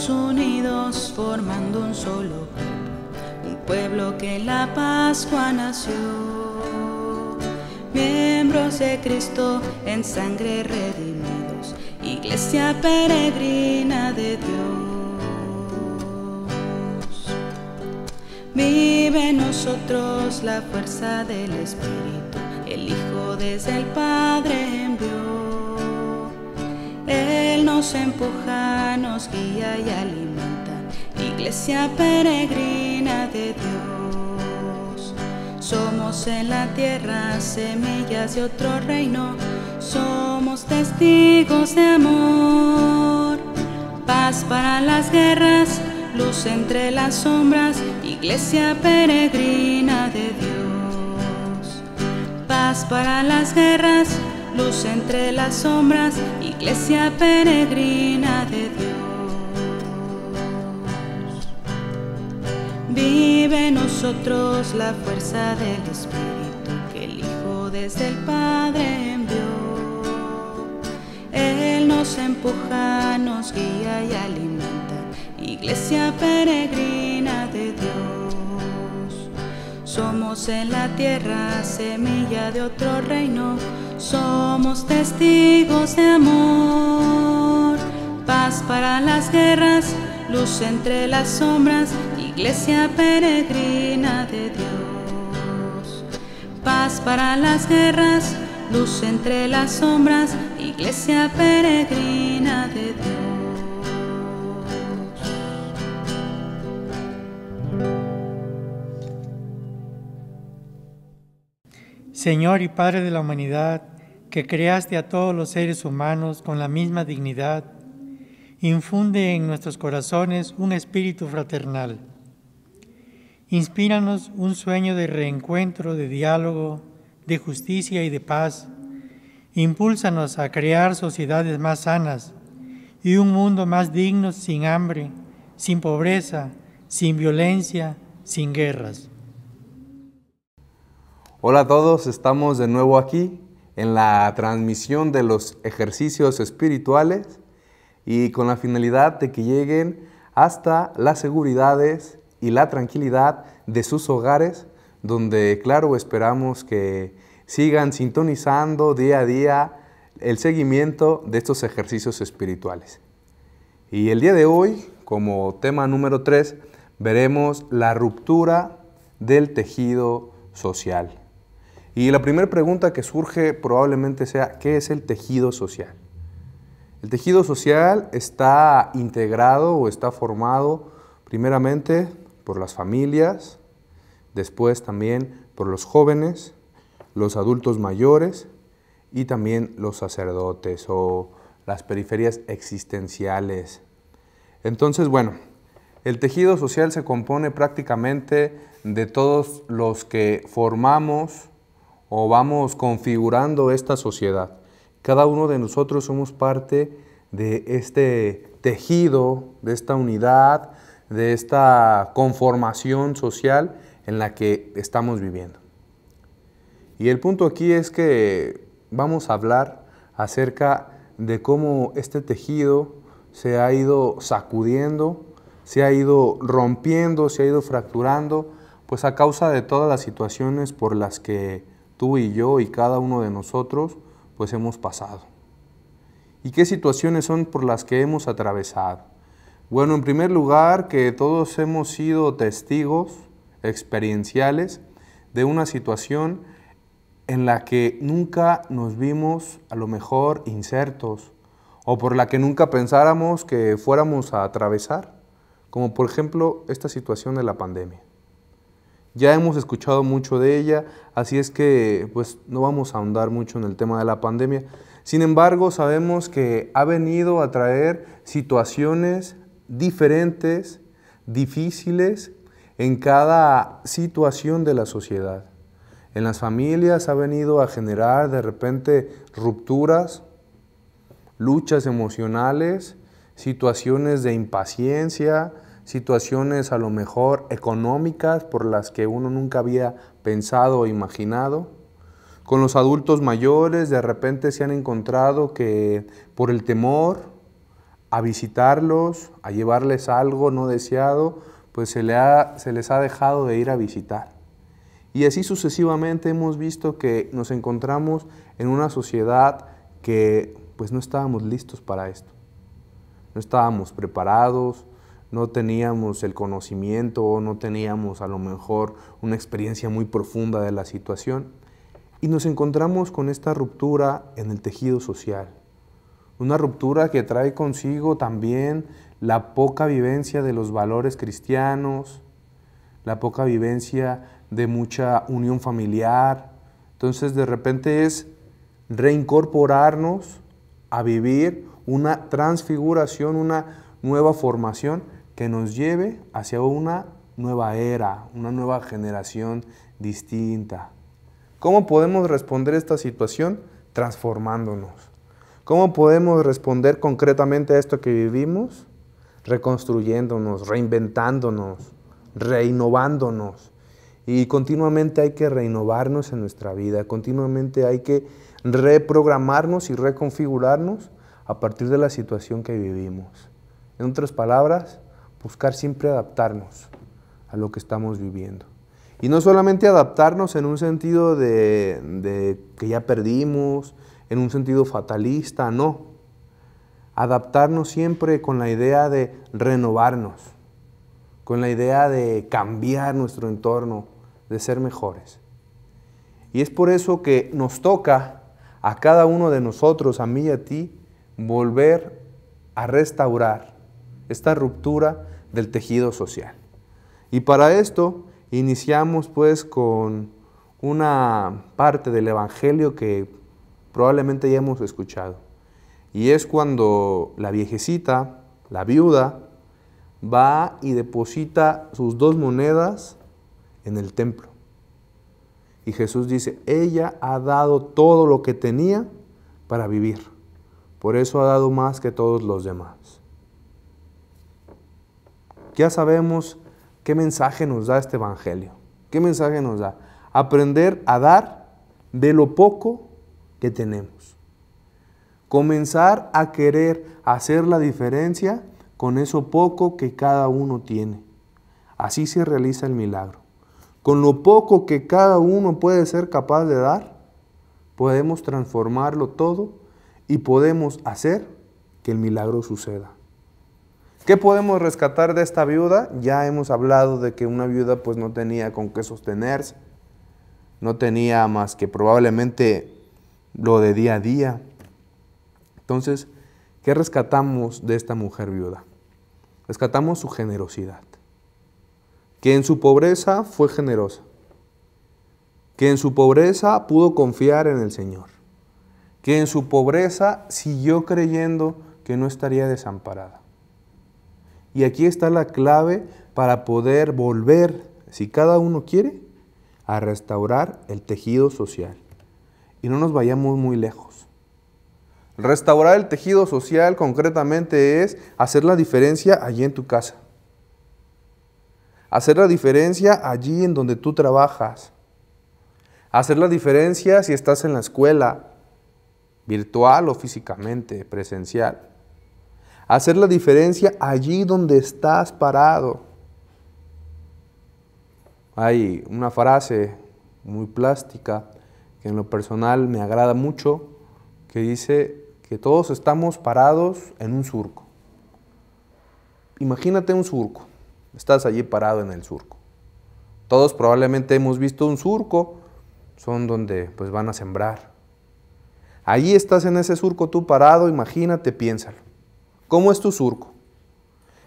todos unidos formando un solo cuerpo, un pueblo que en la Pascua nació. Miembros de Cristo en sangre redimidos, iglesia peregrina de Dios. Vive en nosotros la fuerza del Espíritu, el Hijo desde el Padre envió. Él nos empuja, nos guía y alimenta, iglesia peregrina de Dios. Somos en la tierra semillas de otro reino, somos testigos de amor. Paz para las guerras, luz entre las sombras, iglesia peregrina de Dios. Paz para las guerras, luz entre las sombras, iglesia peregrina de Dios. Vive en nosotros la fuerza del Espíritu que el Hijo desde el Padre envió. Él nos empuja, nos guía y alimenta, iglesia peregrina de Dios. Somos en la tierra semilla de otro reino, somos testigos de amor. Paz para las guerras, luz entre las sombras, iglesia peregrina de Dios. Paz para las guerras, luz entre las sombras, iglesia peregrina de Dios. Señor y Padre de la humanidad, que creaste a todos los seres humanos con la misma dignidad, infunde en nuestros corazones un espíritu fraternal. Inspíranos un sueño de reencuentro, de diálogo, de justicia y de paz. Impúlsanos a crear sociedades más sanas y un mundo más digno, sin hambre, sin pobreza, sin violencia, sin guerras. Hola a todos, estamos de nuevo aquí en la transmisión de los ejercicios espirituales y con la finalidad de que lleguen hasta las seguridades y la tranquilidad de sus hogares, donde, claro, esperamos que sigan sintonizando día a día el seguimiento de estos ejercicios espirituales. Y el día de hoy, como tema número 3, veremos la ruptura del tejido social. Y la primera pregunta que surge probablemente sea, ¿qué es el tejido social? El tejido social está integrado o está formado primeramente por las familias, después también por los jóvenes, los adultos mayores y también los sacerdotes o las periferias existenciales. Entonces, bueno, el tejido social se compone prácticamente de todos los que formamos o vamos configurando esta sociedad. Cada uno de nosotros somos parte de este tejido, de esta unidad, de esta conformación social en la que estamos viviendo. Y el punto aquí es que vamos a hablar acerca de cómo este tejido se ha ido sacudiendo, se ha ido rompiendo, se ha ido fracturando, pues a causa de todas las situaciones por las que tú y yo y cada uno de nosotros pues hemos pasado. ¿Y qué situaciones son por las que hemos atravesado? Bueno, en primer lugar, que todos hemos sido testigos experienciales de una situación en la que nunca nos vimos a lo mejor insertos o por la que nunca pensáramos que fuéramos a atravesar, como por ejemplo esta situación de la pandemia. Ya hemos escuchado mucho de ella, así es que pues no vamos a ahondar mucho en el tema de la pandemia. Sin embargo, sabemos que ha venido a traer situaciones diferentes, difíciles en cada situación de la sociedad. En las familias ha venido a generar de repente rupturas, luchas emocionales, situaciones de impaciencia, situaciones a lo mejor económicas por las que uno nunca había pensado o imaginado. Con los adultos mayores de repente se han encontrado que por el temor a visitarlos, a llevarles algo no deseado, pues se les ha dejado de ir a visitar. Y así sucesivamente hemos visto que nos encontramos en una sociedad que pues no estábamos listos para esto. No estábamos preparados, no teníamos el conocimiento, no teníamos a lo mejor una experiencia muy profunda de la situación. Y nos encontramos con esta ruptura en el tejido social. Una ruptura que trae consigo también la poca vivencia de los valores cristianos, la poca vivencia de mucha unión familiar. Entonces de repente es reincorporarnos a vivir una transfiguración, una nueva formación que nos lleve hacia una nueva era, una nueva generación distinta. ¿Cómo podemos responder a esta situación? Transformándonos. ¿Cómo podemos responder concretamente a esto que vivimos? Reconstruyéndonos, reinventándonos, reinnovándonos. Y continuamente hay que reinnovarnos en nuestra vida, continuamente hay que reprogramarnos y reconfigurarnos a partir de la situación que vivimos. En otras palabras, buscar siempre adaptarnos a lo que estamos viviendo. Y no solamente adaptarnos en un sentido de que ya perdimos, en un sentido fatalista, no. Adaptarnos siempre con la idea de renovarnos, con la idea de cambiar nuestro entorno, de ser mejores. Y es por eso que nos toca a cada uno de nosotros, a mí y a ti, volver a restaurar esta ruptura del tejido social. Y para esto iniciamos pues con una parte del Evangelio que probablemente ya hemos escuchado. Y es cuando la viejecita, la viuda, va y deposita sus 2 monedas en el templo. Y Jesús dice, ella ha dado todo lo que tenía para vivir. Por eso ha dado más que todos los demás. Ya sabemos qué mensaje nos da este Evangelio. ¿Qué mensaje nos da? Aprender a dar de lo poco que tenemos. Comenzar a querer hacer la diferencia con eso poco que cada uno tiene. Así se realiza el milagro. Con lo poco que cada uno puede ser capaz de dar, podemos transformarlo todo y podemos hacer que el milagro suceda. ¿Qué podemos rescatar de esta viuda? Ya hemos hablado de que una viuda pues no tenía con qué sostenerse, no tenía más que probablemente lo de día a día. Entonces, ¿qué rescatamos de esta mujer viuda? Rescatamos su generosidad, que en su pobreza fue generosa, que en su pobreza pudo confiar en el Señor, que en su pobreza siguió creyendo que no estaría desamparada. Y aquí está la clave para poder volver, si cada uno quiere, a restaurar el tejido social. Y no nos vayamos muy lejos. Restaurar el tejido social concretamente es hacer la diferencia allí en tu casa. Hacer la diferencia allí en donde tú trabajas. Hacer la diferencia si estás en la escuela, virtual o físicamente, presencial. Hacer la diferencia allí donde estás parado. Hay una frase muy plástica que en lo personal me agrada mucho, que dice que todos estamos parados en un surco. Imagínate un surco, estás allí parado en el surco. Todos probablemente hemos visto un surco, son donde pues van a sembrar. Allí estás en ese surco tú parado, imagínate, piénsalo. ¿Cómo es tu surco?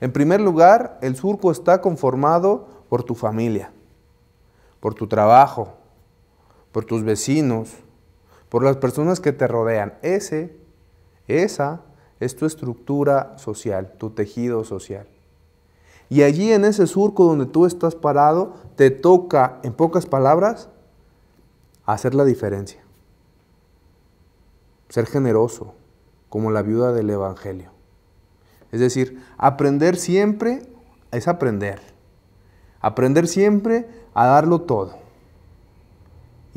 En primer lugar, el surco está conformado por tu familia, por tu trabajo, por tus vecinos, por las personas que te rodean. Esa es tu estructura social, tu tejido social. Y allí en ese surco donde tú estás parado, te toca, en pocas palabras, hacer la diferencia. Ser generoso, como la viuda del Evangelio. Es decir, aprender siempre es aprender. Aprender siempre a darlo todo.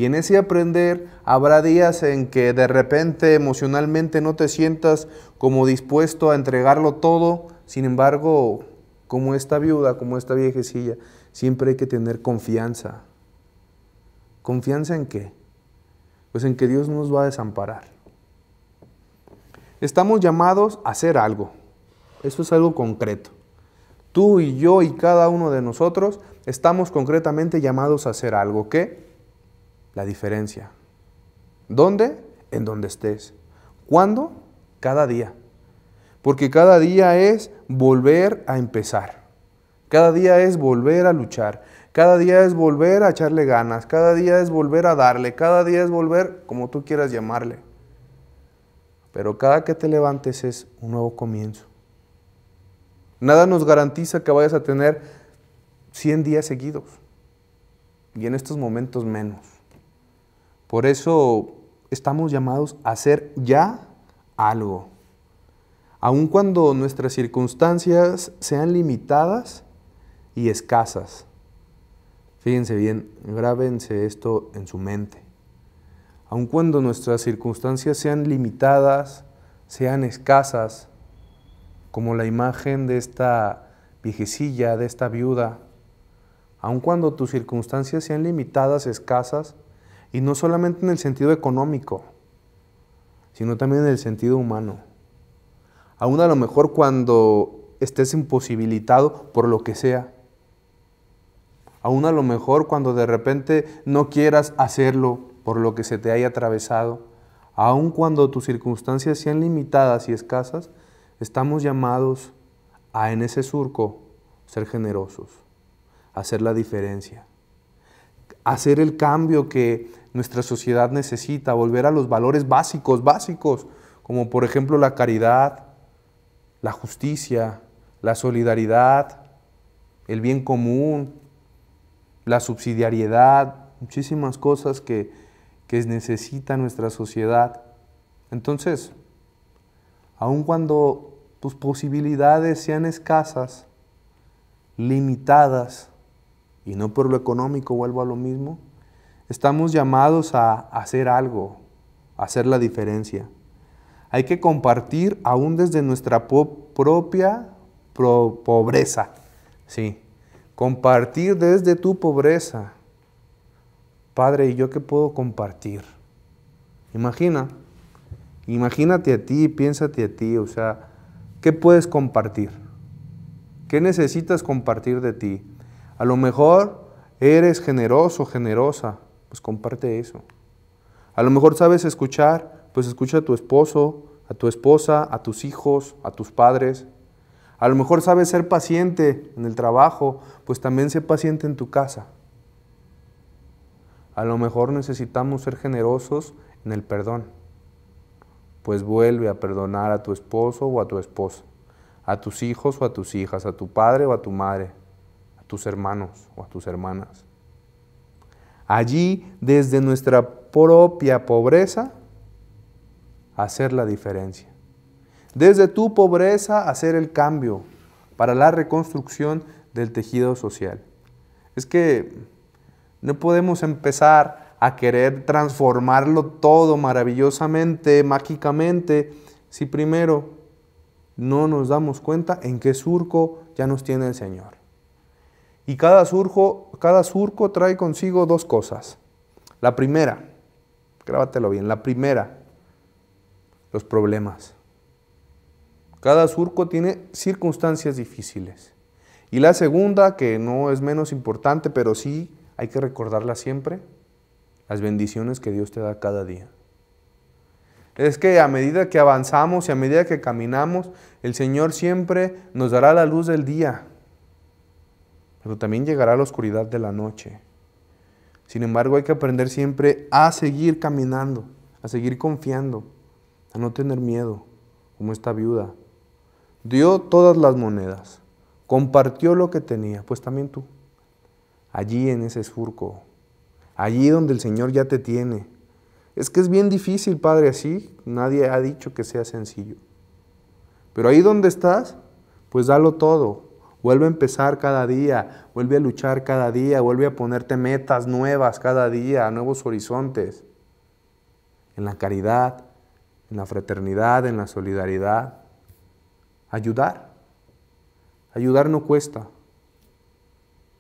Y en ese aprender habrá días en que de repente emocionalmente no te sientas como dispuesto a entregarlo todo. Sin embargo, como esta viuda, como esta viejecilla, siempre hay que tener confianza. ¿Confianza en qué? Pues en que Dios no nos va a desamparar. Estamos llamados a hacer algo. Eso es algo concreto. Tú y yo y cada uno de nosotros estamos concretamente llamados a hacer algo. ¿Qué? La diferencia. ¿Dónde? En donde estés. ¿Cuándo? Cada día. Porque cada día es volver a empezar. Cada día es volver a luchar. Cada día es volver a echarle ganas. Cada día es volver a darle. Cada día es volver, como tú quieras llamarle. Pero cada que te levantes es un nuevo comienzo. Nada nos garantiza que vayas a tener 100 días seguidos. Y en estos momentos menos. Por eso estamos llamados a hacer ya algo. Aun cuando nuestras circunstancias sean limitadas y escasas. Fíjense bien, grábense esto en su mente. Aun cuando nuestras circunstancias sean limitadas, sean escasas, como la imagen de esta viejecilla, de esta viuda, aun cuando tus circunstancias sean limitadas, escasas, y no solamente en el sentido económico, sino también en el sentido humano. Aún a lo mejor cuando estés imposibilitado por lo que sea. Aún a lo mejor cuando de repente no quieras hacerlo por lo que se te haya atravesado. Aún cuando tus circunstancias sean limitadas y escasas, estamos llamados a en ese surco ser generosos, hacer la diferencia, hacer el cambio que nuestra sociedad necesita, volver a los valores básicos, como por ejemplo la caridad, la justicia, la solidaridad, el bien común, la subsidiariedad, muchísimas cosas que necesita nuestra sociedad. Entonces, aun cuando tus posibilidades sean escasas, limitadas, y no por lo económico, vuelvo a lo mismo, estamos llamados a hacer algo, a hacer la diferencia. Hay que compartir aún desde nuestra propia pobreza. Sí, compartir desde tu pobreza. Padre, ¿y yo qué puedo compartir? Imagínate a ti, piénsate a ti, o sea, ¿qué puedes compartir? ¿Qué necesitas compartir de ti? A lo mejor eres generoso, generosa, pues comparte eso. A lo mejor sabes escuchar, pues escucha a tu esposo, a tu esposa, a tus hijos, a tus padres. A lo mejor sabes ser paciente en el trabajo, pues también sé paciente en tu casa. A lo mejor necesitamos ser generosos en el perdón, pues vuelve a perdonar a tu esposo o a tu esposa, a tus hijos o a tus hijas, a tu padre o a tu madre, a tus hermanos o a tus hermanas. Allí, desde nuestra propia pobreza, hacer la diferencia. Desde tu pobreza, hacer el cambio para la reconstrucción del tejido social. Es que no podemos empezar a querer transformarlo todo maravillosamente, mágicamente, si primero no nos damos cuenta en qué surco ya nos tiene el Señor. Y cada surco trae consigo dos cosas. La primera, grábatelo bien, la primera, los problemas. Cada surco tiene circunstancias difíciles. Y la segunda, que no es menos importante, pero sí hay que recordarla siempre, las bendiciones que Dios te da cada día. Es que a medida que avanzamos y a medida que caminamos, el Señor siempre nos dará la luz del día, pero también llegará la oscuridad de la noche. Sin embargo, hay que aprender siempre a seguir caminando, a seguir confiando, a no tener miedo, como esta viuda. Dio todas las monedas, compartió lo que tenía, pues también tú. Allí en ese surco, allí donde el Señor ya te tiene. Es que es bien difícil, Padre, así. Nadie ha dicho que sea sencillo. Pero ahí donde estás, pues dalo todo. Vuelve a empezar cada día, vuelve a luchar cada día, vuelve a ponerte metas nuevas cada día, nuevos horizontes. En la caridad, en la fraternidad, en la solidaridad. Ayudar. Ayudar no cuesta.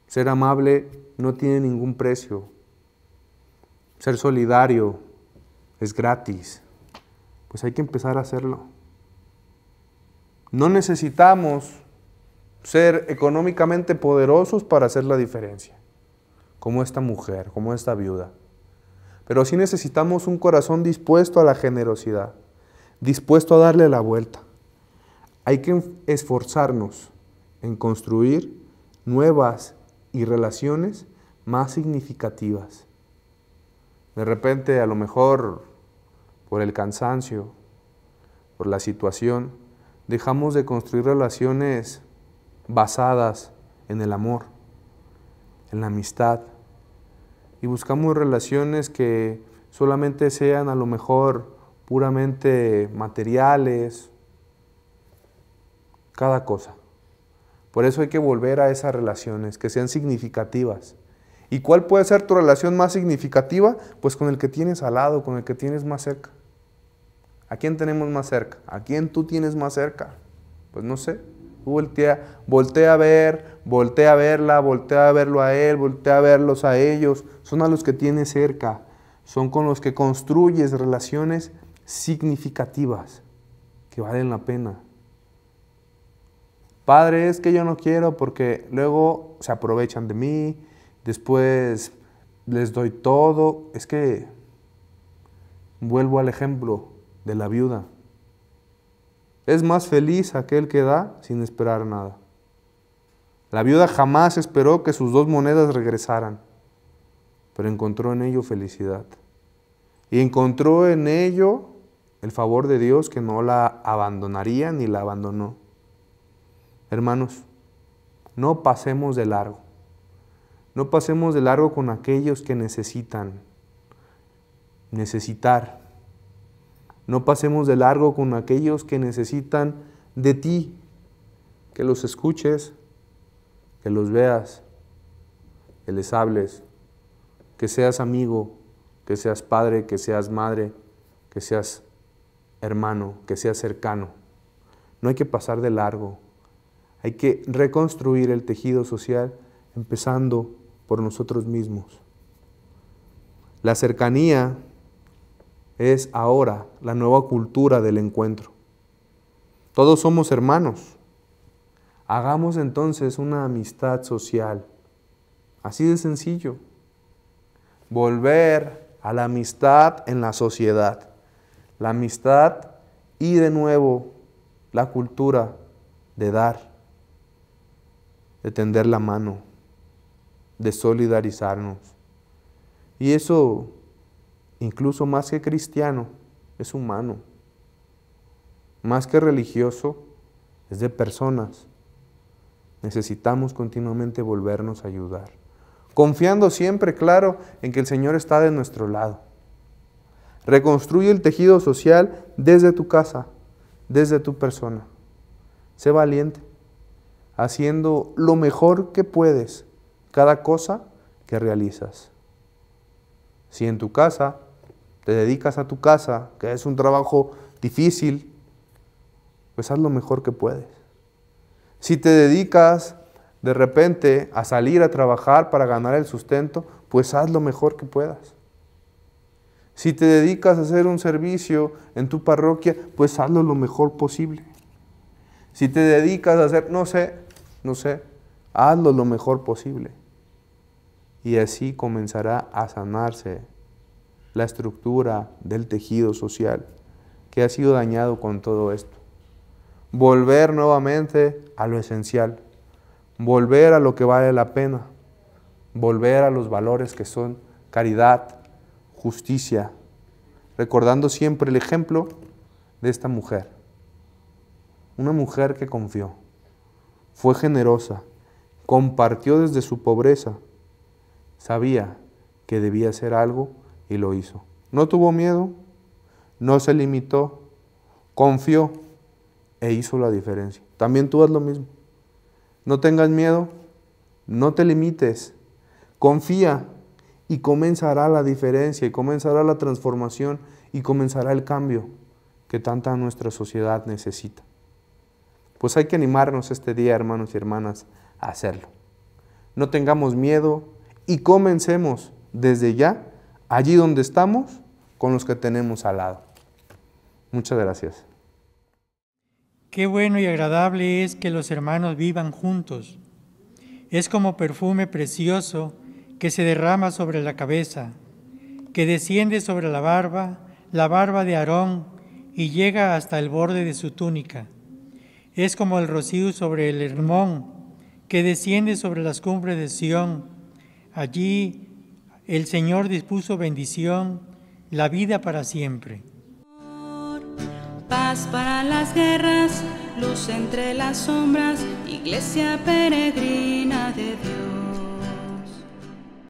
Ser amable no tiene ningún precio. Ser solidario es gratis. Pues hay que empezar a hacerlo. No necesitamos ser económicamente poderosos para hacer la diferencia, como esta mujer, como esta viuda. Pero sí necesitamos un corazón dispuesto a la generosidad, dispuesto a darle la vuelta. Hay que esforzarnos en construir nuevas y relaciones más significativas. De repente, a lo mejor, por el cansancio, por la situación, dejamos de construir relaciones basadas en el amor, en la amistad, y buscamos relaciones que solamente sean a lo mejor puramente materiales, cada cosa. Por eso hay que volver a esas relaciones que sean significativas. ¿Y cuál puede ser tu relación más significativa? Pues con el que tienes al lado, con el que tienes más cerca. ¿A quién tenemos más cerca? ¿A quién tú tienes más cerca? Pues no sé. Tú voltea a verla, voltea a verlo a él, voltea a verlos a ellos. Son a los que tienes cerca. Son con los que construyes relaciones significativas que valen la pena. Padre, es que yo no quiero porque luego se aprovechan de mí, después les doy todo. Es que vuelvo al ejemplo de la viuda. Es más feliz aquel que da sin esperar nada. La viuda jamás esperó que sus 2 monedas regresaran, pero encontró en ello felicidad. Y encontró en ello el favor de Dios, que no la abandonaría ni la abandonó. Hermanos, no pasemos de largo. No pasemos de largo con aquellos que necesitar. No pasemos de largo con aquellos que necesitan de ti, que los escuches, que los veas, que les hables, que seas amigo, que seas padre, que seas madre, que seas hermano, que seas cercano. No hay que pasar de largo. Hay que reconstruir el tejido social empezando por nosotros mismos. La cercanía es ahora la nueva cultura del encuentro. Todos somos hermanos. Hagamos entonces una amistad social. Así de sencillo. Volver a la amistad en la sociedad. La amistad y de nuevo la cultura de dar, de tender la mano, de solidarizarnos. Y eso, incluso más que cristiano, es humano. Más que religioso, es de personas. Necesitamos continuamente volvernos a ayudar, confiando siempre, claro, en que el Señor está de nuestro lado. Reconstruye el tejido social desde tu casa, desde tu persona. Sé valiente, haciendo lo mejor que puedes cada cosa que realizas. Si en tu casa te dedicas a tu casa, que es un trabajo difícil, pues haz lo mejor que puedes. Si te dedicas de repente a salir a trabajar para ganar el sustento, pues haz lo mejor que puedas. Si te dedicas a hacer un servicio en tu parroquia, pues hazlo lo mejor posible. Si te dedicas a hacer, no sé, hazlo lo mejor posible. Y así comenzará a sanarse la estructura del tejido social que ha sido dañado con todo esto. Volver nuevamente a lo esencial, volver a lo que vale la pena, volver a los valores que son caridad, justicia, recordando siempre el ejemplo de esta mujer. Una mujer que confió, fue generosa, compartió desde su pobreza, sabía que debía hacer algo y lo hizo. No tuvo miedo, no se limitó, confió e hizo la diferencia. También tú haz lo mismo. No tengas miedo, no te limites, confía y comenzará la diferencia y comenzará la transformación y comenzará el cambio que tanta nuestra sociedad necesita. Pues hay que animarnos este día, hermanos y hermanas, a hacerlo. No tengamos miedo y comencemos desde ya, allí donde estamos, con los que tenemos al lado. Muchas gracias. Qué bueno y agradable es que los hermanos vivan juntos. Es como perfume precioso que se derrama sobre la cabeza, que desciende sobre la barba de Aarón y llega hasta el borde de su túnica. Es como el rocío sobre el Hermón, que desciende sobre las cumbres de Sión. Allí el Señor dispuso bendición, la vida para siempre. Paz para las guerras, luz entre las sombras, iglesia peregrina de Dios.